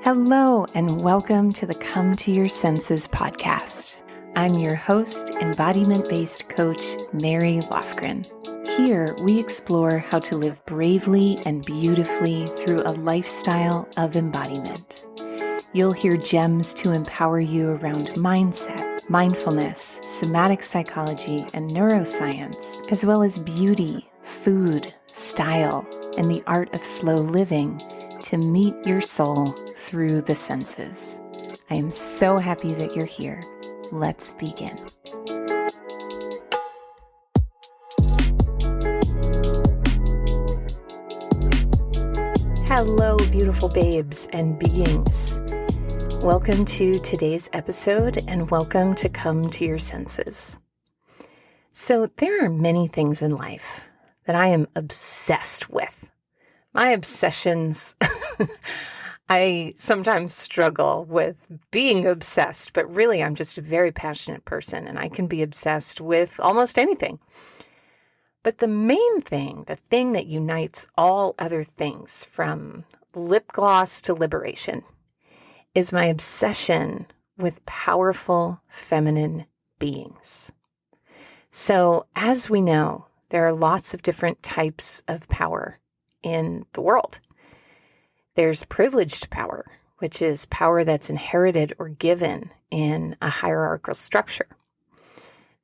Hello, and welcome to the Come to Your Senses podcast. I'm your host, embodiment-based coach, Mary Lofgren. Here, we explore how to live bravely and beautifully through a lifestyle of embodiment. You'll hear gems to empower you around mindset, mindfulness, somatic psychology, and neuroscience, as well as beauty, food, style, and the art of slow living to meet your soul through the senses. I am so happy that you're here. Let's begin. Hello, beautiful babes and beings. Welcome to today's episode and welcome to Come to Your Senses. So there are many things in life that I am obsessed with. My obsessions, I sometimes struggle with being obsessed, but really I'm just a very passionate person and I can be obsessed with almost anything. But the main thing, the thing that unites all other things from lip gloss to liberation, is my obsession with powerful feminine beings. So as we know, there are lots of different types of power in the world. There's privileged power, which is power that's inherited or given in a hierarchical structure.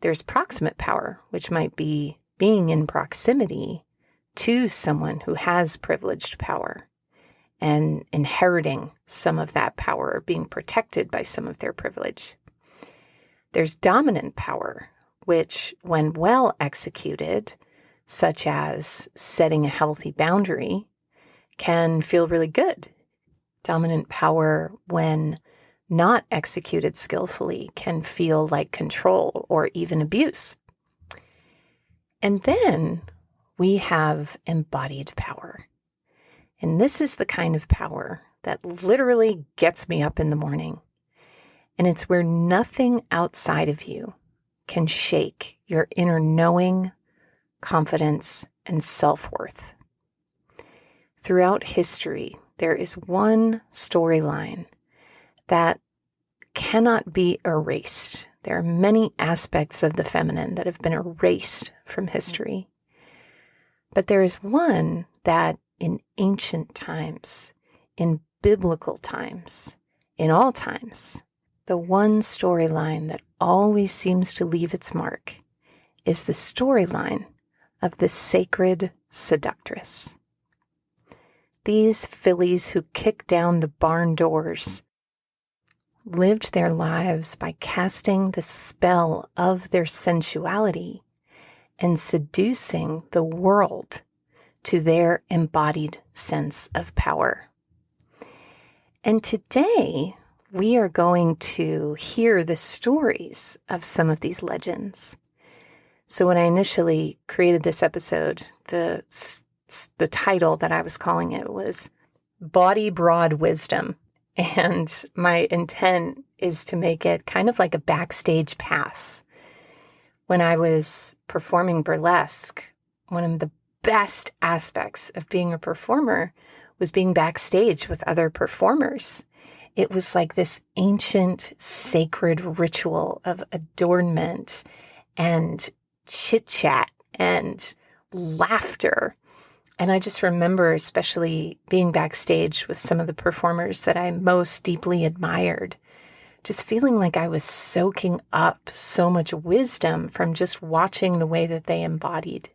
There's proximate power, which might be being in proximity to someone who has privileged power and inheriting some of that power or being protected by some of their privilege. There's dominant power, which, when well executed, such as setting a healthy boundary, can feel really good. Dominant power, when not executed skillfully, can feel like control or even abuse. And then we have embodied power. And this is the kind of power that literally gets me up in the morning. And it's where nothing outside of you can shake your inner knowing, confidence, and self-worth. Throughout history, there is one storyline that cannot be erased. There are many aspects of the feminine that have been erased from history. But there is one that in ancient times, in biblical times, in all times, the one storyline that always seems to leave its mark is the storyline of the sacred seductress. These fillies who kicked down the barn doors lived their lives by casting the spell of their sensuality and seducing the world to their embodied sense of power. And today, we are going to hear the stories of some of these legends. So when I initially created this episode, the title that I was calling it was Body Broad Wisdom. And my intent is to make it kind of like a backstage pass. When I was performing burlesque, one of the best aspects of being a performer was being backstage with other performers. It was like this ancient, sacred ritual of adornment and chit-chat and laughter. And I just remember especially being backstage with some of the performers that I most deeply admired, just feeling like I was soaking up so much wisdom from just watching the way that they embodied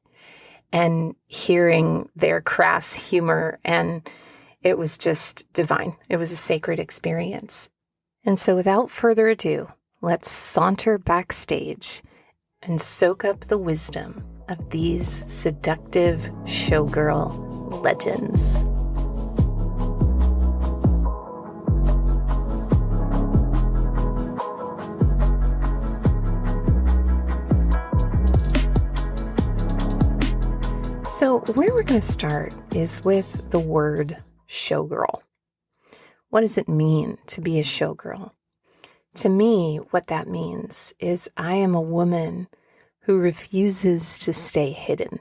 and hearing their crass humor. And it was just divine. It was a sacred experience. And so without further ado, let's saunter backstage and soak up the wisdom of these seductive showgirl legends. So where we're going to start is with the word showgirl. What does it mean to be a showgirl? To me, what that means is I am a woman who refuses to stay hidden.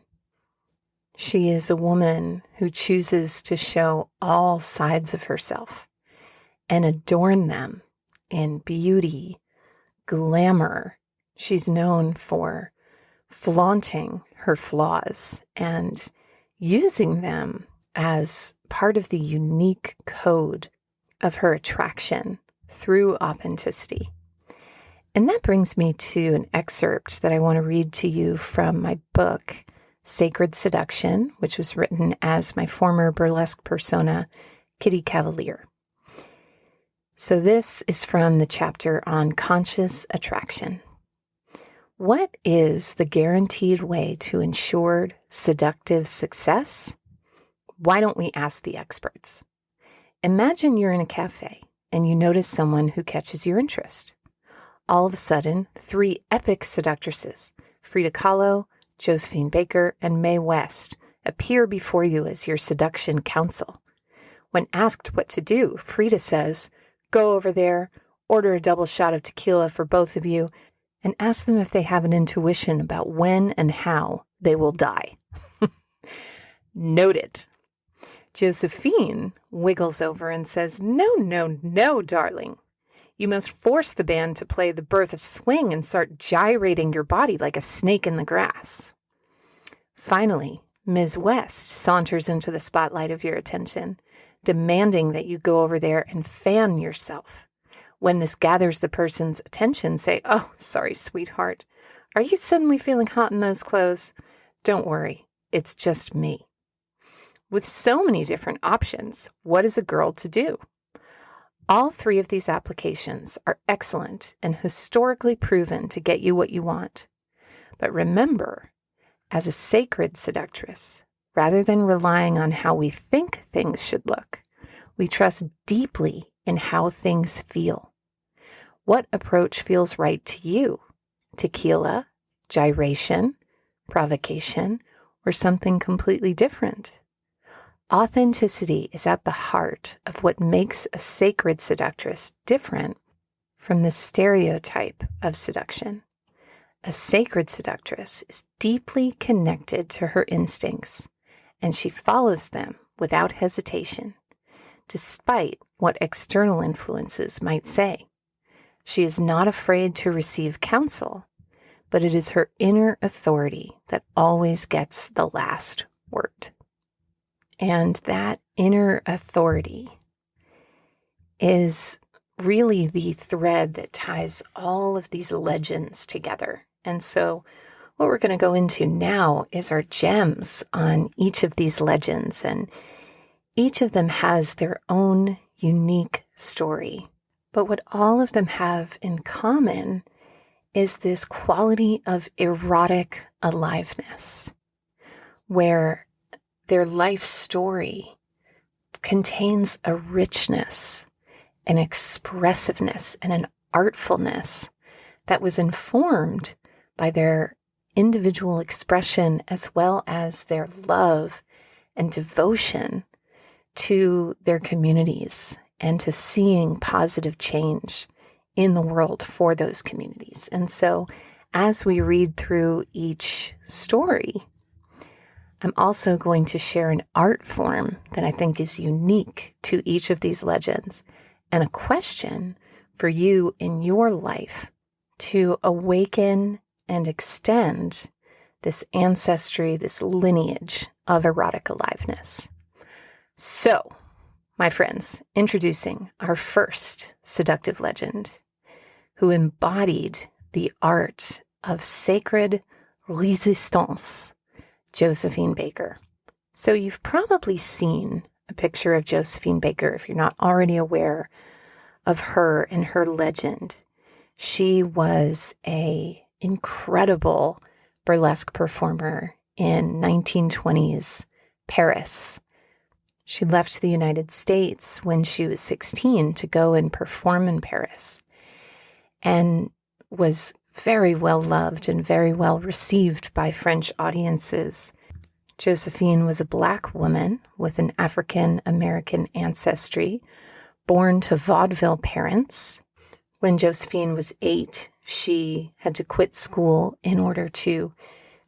She is a woman who chooses to show all sides of herself and adorn them in beauty, glamour. She's known for flaunting her flaws and using them as part of the unique code of her attraction through authenticity. And that brings me to an excerpt that I want to read to you from my book, Sacred Seduction, which was written as my former burlesque persona, Kitty Cavalier. So this is from the chapter on conscious attraction. What is the guaranteed way to ensure seductive success? Why don't we ask the experts? Imagine you're in a cafe and you notice someone who catches your interest. All of a sudden, 3 epic seductresses, Frida Kahlo, Josephine Baker, and Mae West, appear before you as your seduction counsel. When asked what to do, Frida says, "Go over there, order a double shot of tequila for both of you, and ask them if they have an intuition about when and how they will die." Noted. Josephine wiggles over and says, No, darling. You must force the band to play the Birth of Swing and start gyrating your body like a snake in the grass. Finally, Ms. West saunters into the spotlight of your attention, demanding that you go over there and fan yourself. When this gathers the person's attention, say, "Oh, sorry, sweetheart. Are you suddenly feeling hot in those clothes? Don't worry, it's just me." With so many different options, what is a girl to do? All 3 of these applications are excellent and historically proven to get you what you want. But remember, as a sacred seductress, rather than relying on how we think things should look, we trust deeply in how things feel. What approach feels right to you? Tequila, gyration, provocation, or something completely different? Authenticity is at the heart of what makes a sacred seductress different from the stereotype of seduction. A sacred seductress is deeply connected to her instincts, and she follows them without hesitation, despite what external influences might say. She is not afraid to receive counsel, but it is her inner authority that always gets the last word. And that inner authority is really the thread that ties all of these legends together. And so what we're going to go into now is our gems on each of these legends. And each of them has their own unique story. But what all of them have in common is this quality of erotic aliveness, where their life story contains a richness, an expressiveness, and an artfulness that was informed by their individual expression as well as their love and devotion to their communities and to seeing positive change in the world for those communities. And so as we read through each story, I'm also going to share an art form that I think is unique to each of these legends and a question for you in your life to awaken and extend this ancestry, this lineage of erotic aliveness. So, my friends, introducing our first seductive legend, who embodied the art of sacred resistance, Josephine Baker. So you've probably seen a picture of Josephine Baker if you're not already aware of her and her legend. She was an incredible burlesque performer in 1920s Paris. She left the United States when she was 16 to go and perform in Paris, and was very well loved and very well received by French audiences. Josephine was a Black woman with an African-American ancestry, born to vaudeville parents. When Josephine was 8, she had to quit school in order to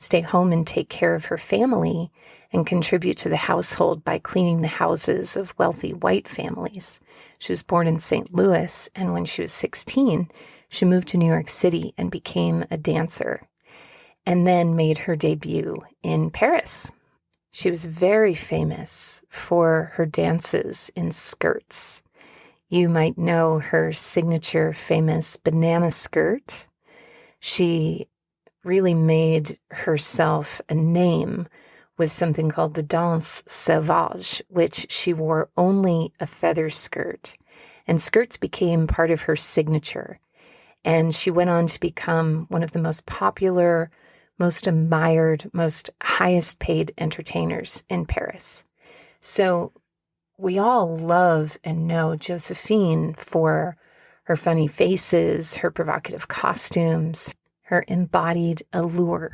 stay home and take care of her family and contribute to the household by cleaning the houses of wealthy white families. She was born in St. Louis, and when she was 16, she moved to New York City and became a dancer, and then made her debut in Paris. She was very famous for her dances in skirts. You might know her signature famous banana skirt. She really made herself a name with something called the danse sauvage, which she wore only a feather skirt. And skirts became part of her signature. And she went on to become one of the most popular, most admired, most highest paid entertainers in Paris. So we all love and know Josephine for her funny faces, her provocative costumes, her embodied allure.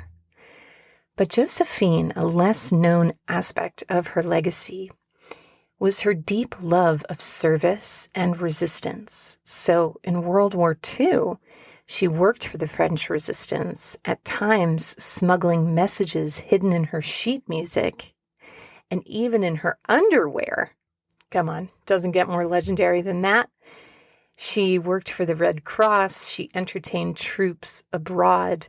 But Josephine, a less known aspect of her legacy, was her deep love of service and resistance. So in World War II, she worked for the French resistance, at times smuggling messages hidden in her sheet music and even in her underwear. Come on, doesn't get more legendary than that. She worked for the Red Cross, she entertained troops abroad,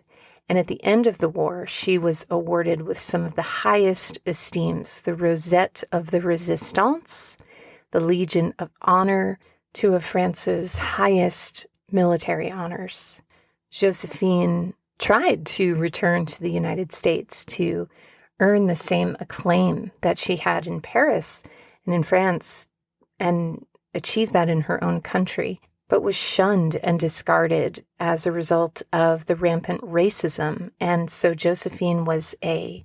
and at the end of the war, she was awarded with some of the highest esteems, the Rosette of the Resistance, the Legion of Honor, two of France's highest military honors. Josephine tried to return to the United States to earn the same acclaim that she had in Paris and in France, and achieve that in her own country, but was shunned and discarded as a result of the rampant racism. And so Josephine was a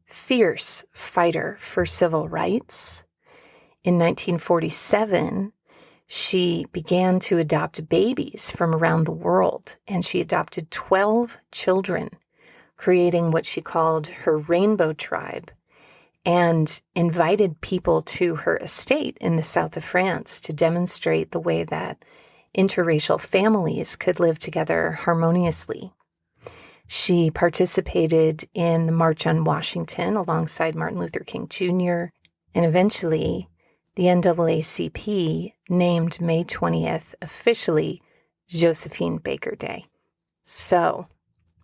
fierce fighter for civil rights. In 1947, she began to adopt babies from around the world, and she adopted 12 children, creating what she called her rainbow tribe, and invited people to her estate in the south of France to demonstrate the way that interracial families could live together harmoniously. She participated in the March on Washington alongside Martin Luther King Jr., and eventually the NAACP named May 20th officially Josephine Baker Day. So,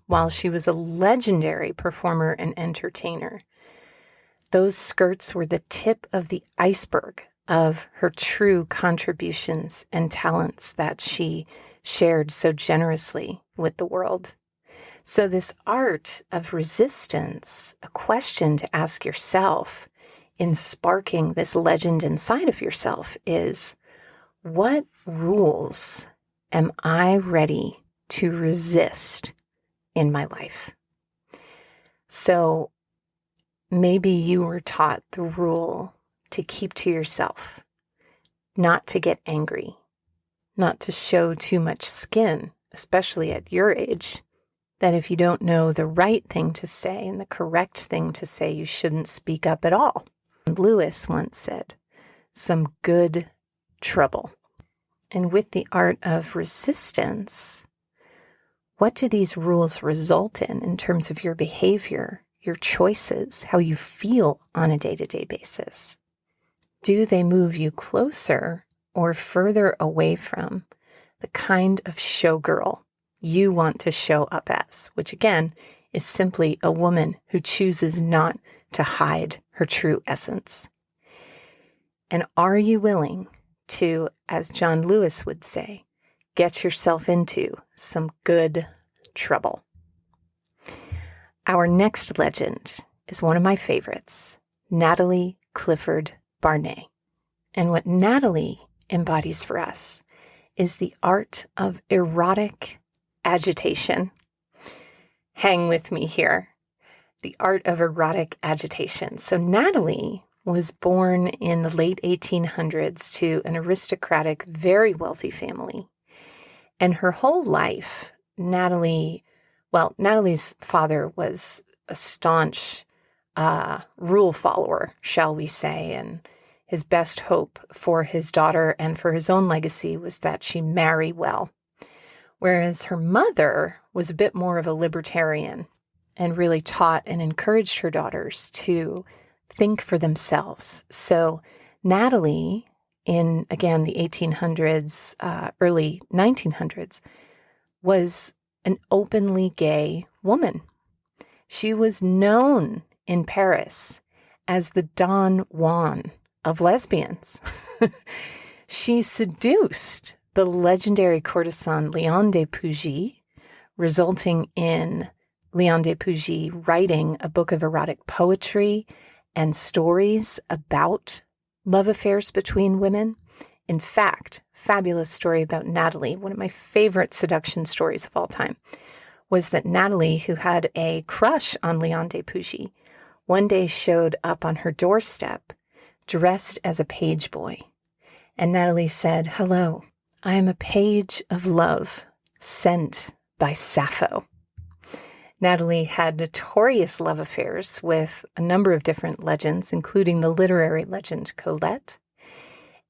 while she was a legendary performer and entertainer, those skirts were the tip of the iceberg of her true contributions and talents that she shared so generously with the world. So this art of resistance, a question to ask yourself in sparking this legend inside of yourself, is, what rules am I ready to resist in my life? So maybe you were taught the rule to keep to yourself, not to get angry, not to show too much skin, especially at your age, that if you don't know the right thing to say and the correct thing to say, you shouldn't speak up at all. Lewis once said, "Some good trouble." And with the art of resistance, what do these rules result in terms of your behavior, your choices, how you feel on a day-to-day basis? Do they move you closer or further away from the kind of showgirl you want to show up as, which again is simply a woman who chooses not to hide her true essence? And are you willing to, as John Lewis would say, get yourself into some good trouble? Our next legend is one of my favorites, Natalie Clifford Barnett. And what Natalie embodies for us is the art of erotic agitation. Hang with me here. The art of erotic agitation. So Natalie was born in the late 1800s to an aristocratic, very wealthy family. And her whole life, Natalie's father was a staunch rule follower, shall we say, and his best hope for his daughter and for his own legacy was that she marry well. Whereas her mother was a bit more of a libertarian. and really taught and encouraged her daughters to think for themselves. So Natalie, in, again, the 1800s, early 1900s, was an openly gay woman. She was known in Paris as the Don Juan of lesbians. She seduced the legendary courtesan Léon de Pougy, resulting in Léon de Pougy writing a book of erotic poetry and stories about love affairs between women. In fact, fabulous story about Natalie, one of my favorite seduction stories of all time, was that Natalie, who had a crush on Léon de Pougy, one day showed up on her doorstep dressed as a page boy. And Natalie said, "Hello, I am a page of love sent by Sappho." Natalie had notorious love affairs with a number of different legends, including the literary legend Colette.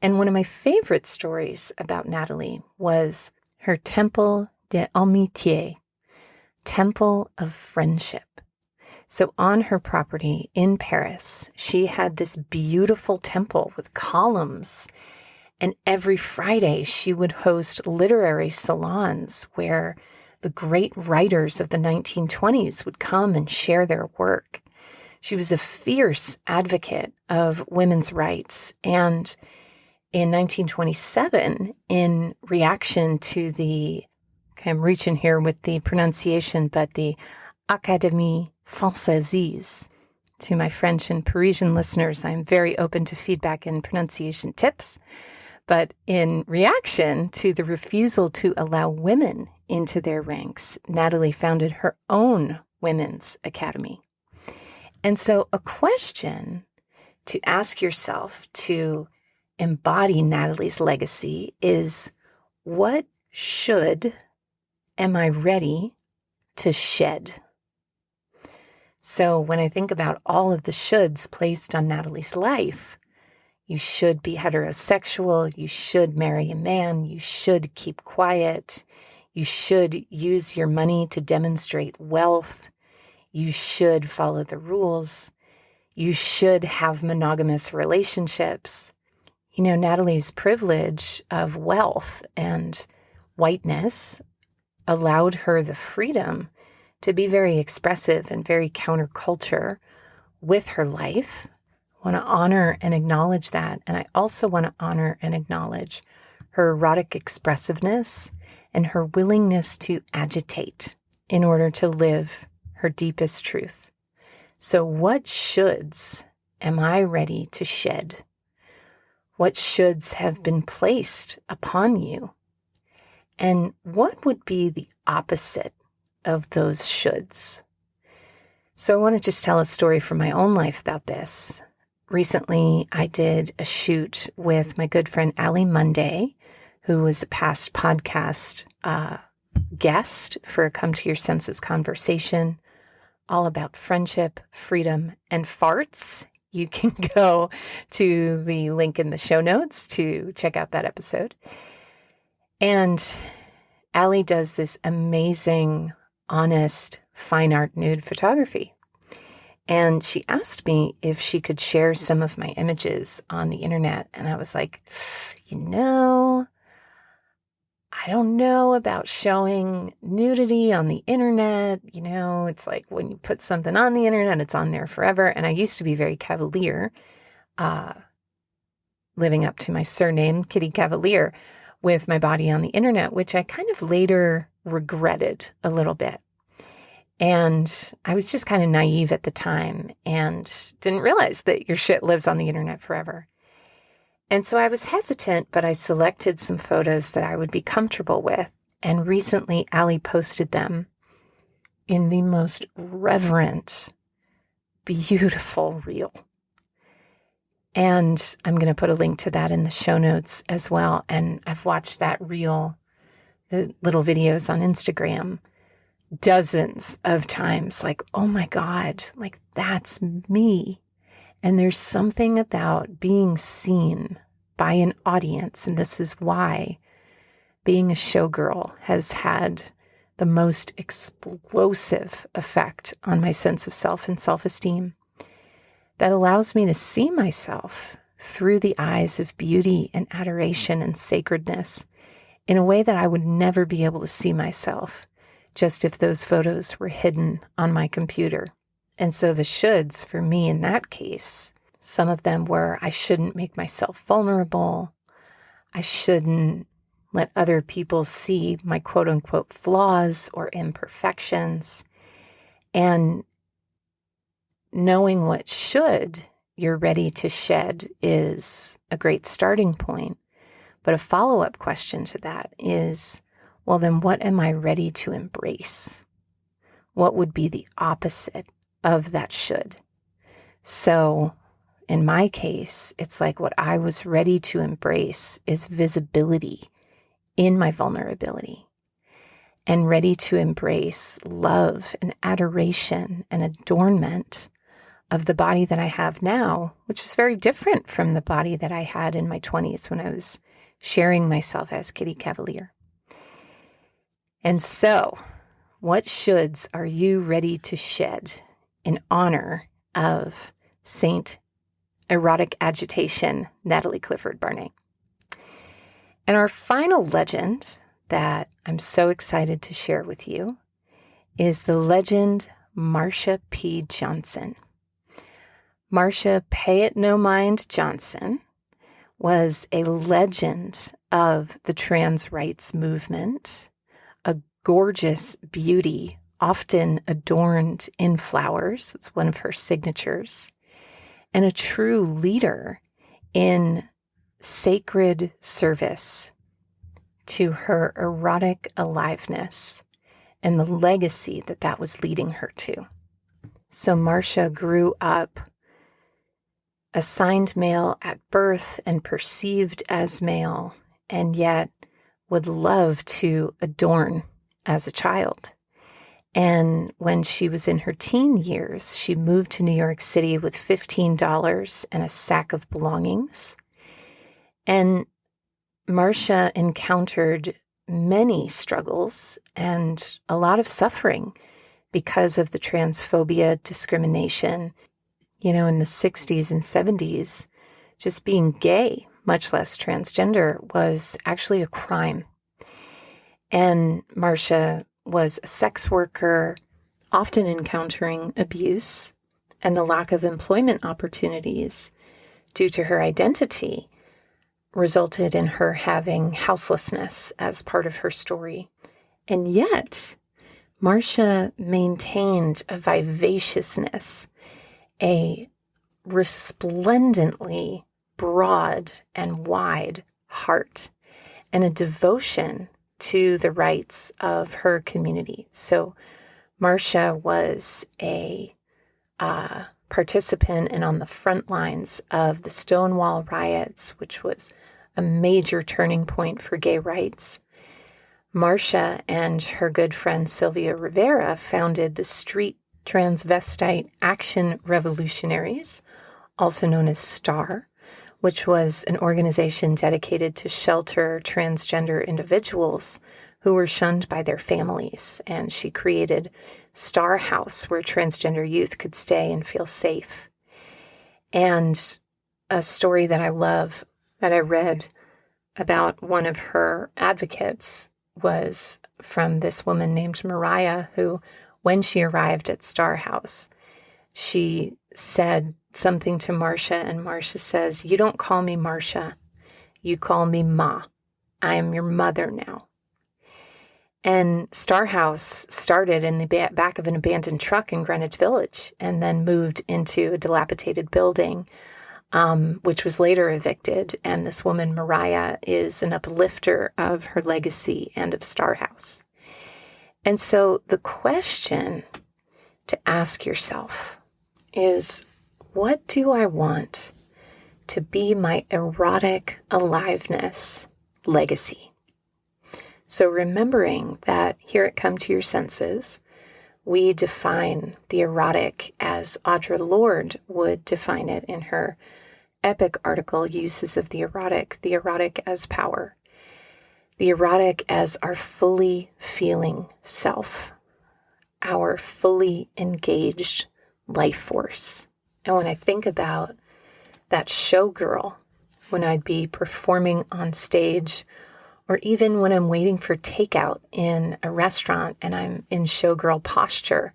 And one of my favorite stories about Natalie was her Temple d'Amitié, Temple of Friendship. So on her property in Paris, she had this beautiful temple with columns. And every Friday, she would host literary salons where the great writers of the 1920s would come and share their work. She was a fierce advocate of women's rights. And in 1927, in reaction to I'm reaching here with the pronunciation, but the Académie Française. To my French and Parisian listeners, I'm very open to feedback and pronunciation tips. But in reaction to the refusal to allow women into their ranks, Natalie founded her own women's academy. And so a question to ask yourself to embody Natalie's legacy is, what am I ready to shed? So when I think about all of the shoulds placed on Natalie's life, you should be heterosexual, you should marry a man, you should keep quiet, you should use your money to demonstrate wealth, you should follow the rules, you should have monogamous relationships. You know, Natalie's privilege of wealth and whiteness allowed her the freedom to be very expressive and very counterculture with her life. I want to honor and acknowledge that. And I also want to honor and acknowledge her erotic expressiveness and her willingness to agitate in order to live her deepest truth. So what shoulds am I ready to shed? What shoulds have been placed upon you? And what would be the opposite of those shoulds? So I want to just tell a story from my own life about this. Recently, I did a shoot with my good friend Ali Monday, who was a past podcast guest for a Come to Your Senses conversation, all about friendship, freedom, and farts. You can go to the link in the show notes to check out that episode. And Ali does this amazing, honest, fine art nude photography. And she asked me if she could share some of my images on the internet. And I was like, I don't know about showing nudity on the internet. It's like when you put something on the internet, it's on there forever. And I used to be very cavalier, living up to my surname, Kitty Cavalier, with my body on the internet, which I kind of later regretted a little bit. And I was just kind of naive at the time and didn't realize that your shit lives on the internet forever. And so I was hesitant, but I selected some photos that I would be comfortable with. And recently, Ali posted them in the most reverent, beautiful reel. And I'm going to put a link to that in the show notes as well. And I've watched that reel, the little videos on Instagram, dozens of times, like, oh my God, like that's me. And there's something about being seen by an audience. And this is why being a showgirl has had the most explosive effect on my sense of self and self-esteem, that allows me to see myself through the eyes of beauty and adoration and sacredness in a way that I would never be able to see myself just if those photos were hidden on my computer. And so the shoulds for me in that case, some of them were, I shouldn't make myself vulnerable. I shouldn't let other people see my quote unquote flaws or imperfections. And knowing what should you're ready to shed is a great starting point. But a follow-up question to that is, well, then what am I ready to embrace? What would be the opposite of that should? So in my case, it's like what I was ready to embrace is visibility in my vulnerability, and ready to embrace love and adoration and adornment of the body that I have now, which is very different from the body that I had in my 20s when I was sharing myself as Kitty Cavalier. And so, what shoulds are you ready to shed in honor of Saint Erotic Agitation, Natalie Clifford Barnett? And our final legend that I'm so excited to share with you is the legend Marsha P. Johnson. Marsha Pay It No Mind Johnson was a legend of the trans rights movement, a gorgeous beauty, often adorned in flowers. It's one of her signatures, and a true leader in sacred service to her erotic aliveness and the legacy that that was leading her to. So Marsha grew up assigned male at birth and perceived as male, and yet would love to adorn as a child. And when she was in her teen years, she moved to New York City with $15 and a sack of belongings. And Marsha encountered many struggles and a lot of suffering because of the transphobia, discrimination. You know, in the 60s and 70s, just being gay, much less transgender, was actually a crime. And Marsha was a sex worker, often encountering abuse and the lack of employment opportunities due to her identity resulted in her having houselessness as part of her story. And yet, Marsha maintained a vivaciousness, a resplendently broad and wide heart, and a devotion to the rights of her community. So Marsha was a participant and on the front lines of the Stonewall riots, which was a major turning point for gay rights. Marsha and her good friend Sylvia Rivera founded the Street Transvestite Action Revolutionaries, also known as STAR, which was an organization dedicated to shelter transgender individuals who were shunned by their families. And she created Star House, where transgender youth could stay and feel safe. And a story that I love that I read about one of her advocates was from this woman named Mariah, who, when she arrived at Star House, she said something to Marsha, and Marsha says, "You don't call me Marsha, you call me Ma. I am your mother now." And Star House started in the back of an abandoned truck in Greenwich Village and then moved into a dilapidated building, which was later evicted. And this woman, Mariah, is an uplifter of her legacy and of Star House. And so the question to ask yourself is, what do I want to be my erotic aliveness legacy? So remembering that here at Come to Your Senses, we define the erotic as Audre Lorde would define it in her epic article, Uses of the Erotic as Power. The erotic as our fully feeling self, our fully engaged life force. And when I think about that showgirl, when I'd be performing on stage, or even when I'm waiting for takeout in a restaurant and I'm in showgirl posture,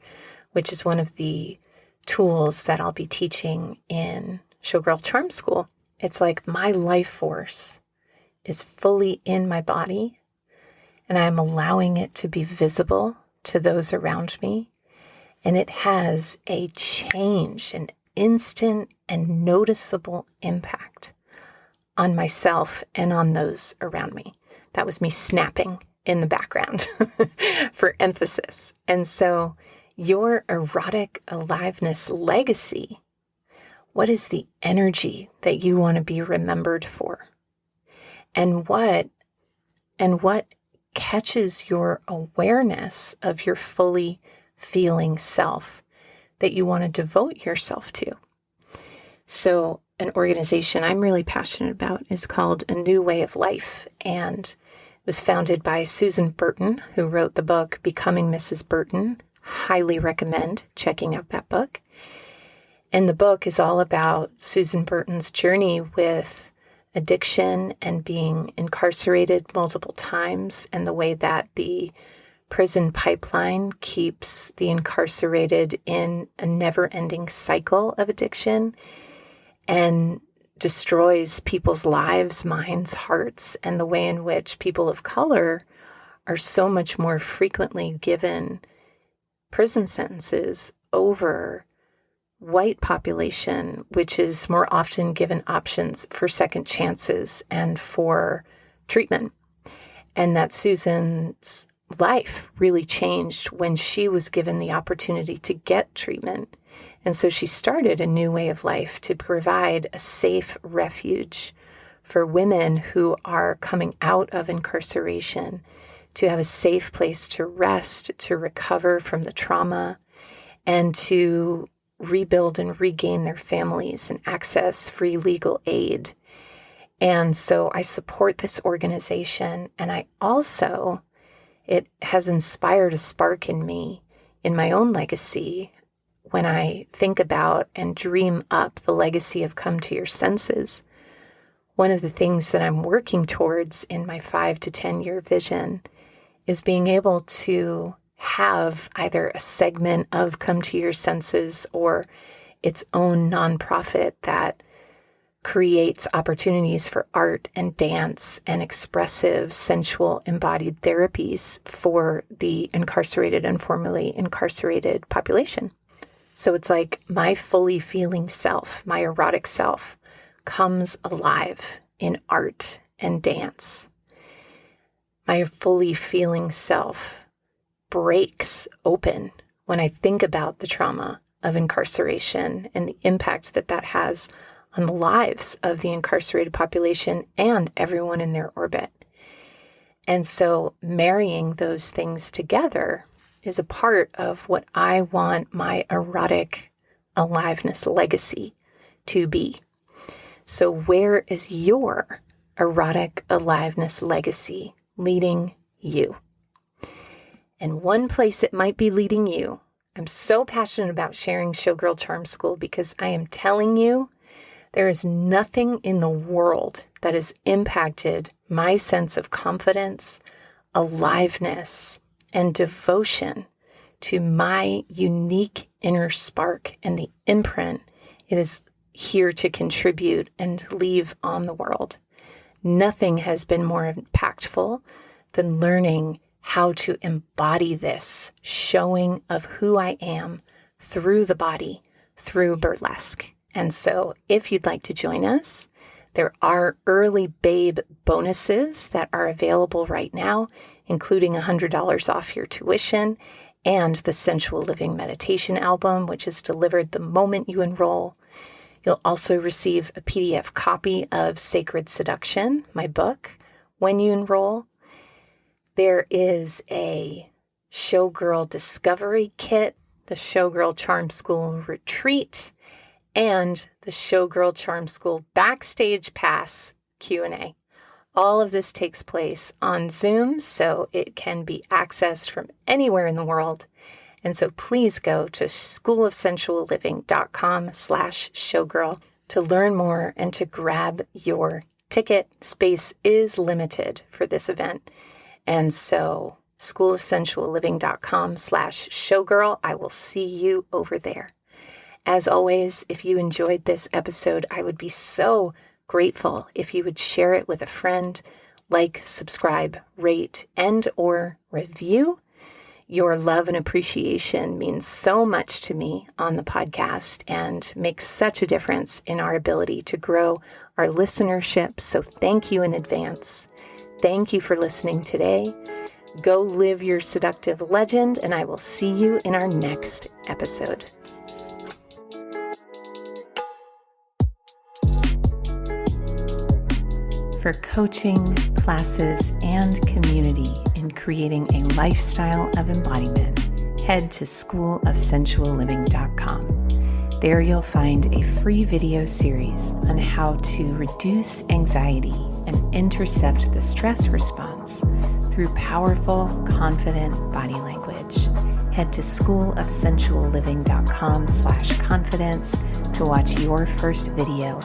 which is one of the tools that I'll be teaching in Showgirl Charm School. It's like my life force is fully in my body and I'm allowing it to be visible to those around me. And it has a change, an instant and noticeable impact on myself and on those around me. That was me snapping in the background for emphasis. And so your erotic aliveness legacy, what is the energy that you want to be remembered for? And what catches your awareness of your fully feeling self that you want to devote yourself to? So an organization I'm really passionate about is called A New Way of Life, and it was founded by Susan Burton, who wrote the book Becoming Mrs. Burton. Highly recommend checking out that book. And the book is all about Susan Burton's journey with addiction and being incarcerated multiple times, and the way that the prison pipeline keeps the incarcerated in a never-ending cycle of addiction and destroys people's lives, minds, hearts, and the way in which people of color are so much more frequently given prison sentences over white population, which is more often given options for second chances and for treatment. And that Susan's life really changed when she was given the opportunity to get treatment. And so she started A New Way of Life to provide a safe refuge for women who are coming out of incarceration, to have a safe place to rest, to recover from the trauma, and to rebuild and regain their families and access free legal aid. And so I support this organization, and it has inspired a spark in me in my own legacy when I think about and dream up the legacy of Come to Your Senses. One of the things that I'm working towards in my 5 to 10 year vision is being able to have either a segment of Come to Your Senses or its own nonprofit that creates opportunities for art and dance and expressive, sensual, embodied therapies for the incarcerated and formerly incarcerated population. So it's like my fully feeling self, my erotic self, comes alive in art and dance. My fully feeling self breaks open when I think about the trauma of incarceration and the impact that that has on the lives of the incarcerated population and everyone in their orbit. And so marrying those things together is a part of what I want my erotic aliveness legacy to be. So where is your erotic aliveness legacy leading you? And one place it might be leading you, I'm so passionate about sharing Showgirl Charm School because I am telling you, there is nothing in the world that has impacted my sense of confidence, aliveness, and devotion to my unique inner spark and the imprint it is here to contribute and leave on the world. Nothing has been more impactful than learning how to embody this showing of who I am through the body, through burlesque. And so if you'd like to join us, there are early babe bonuses that are available right now, including $100 off your tuition and the Sensual Living Meditation album, which is delivered the moment you enroll. You'll also receive a PDF copy of Sacred Seduction, my book, when you enroll. There is a Showgirl Discovery Kit, the Showgirl Charm School Retreat, and the Showgirl Charm School Backstage Pass Q&A. All of this takes place on Zoom, so it can be accessed from anywhere in the world. And so please go to schoolofsensualliving.com/showgirl to learn more and to grab your ticket. Space is limited for this event. And so schoolofsensualliving.com/showgirl. I will see you over there. As always, if you enjoyed this episode, I would be so grateful if you would share it with a friend, like, subscribe, rate, and or review. Your love and appreciation means so much to me on the podcast and makes such a difference in our ability to grow our listenership. So thank you in advance. Thank you for listening today. Go live your seductive legend, and I will see you in our next episode. For coaching, classes, and community in creating a lifestyle of embodiment, head to schoolofsensualliving.com. There you'll find a free video series on how to reduce anxiety and intercept the stress response through powerful, confident body language. Head to schoolofsensualliving.com/confidence to watch your first video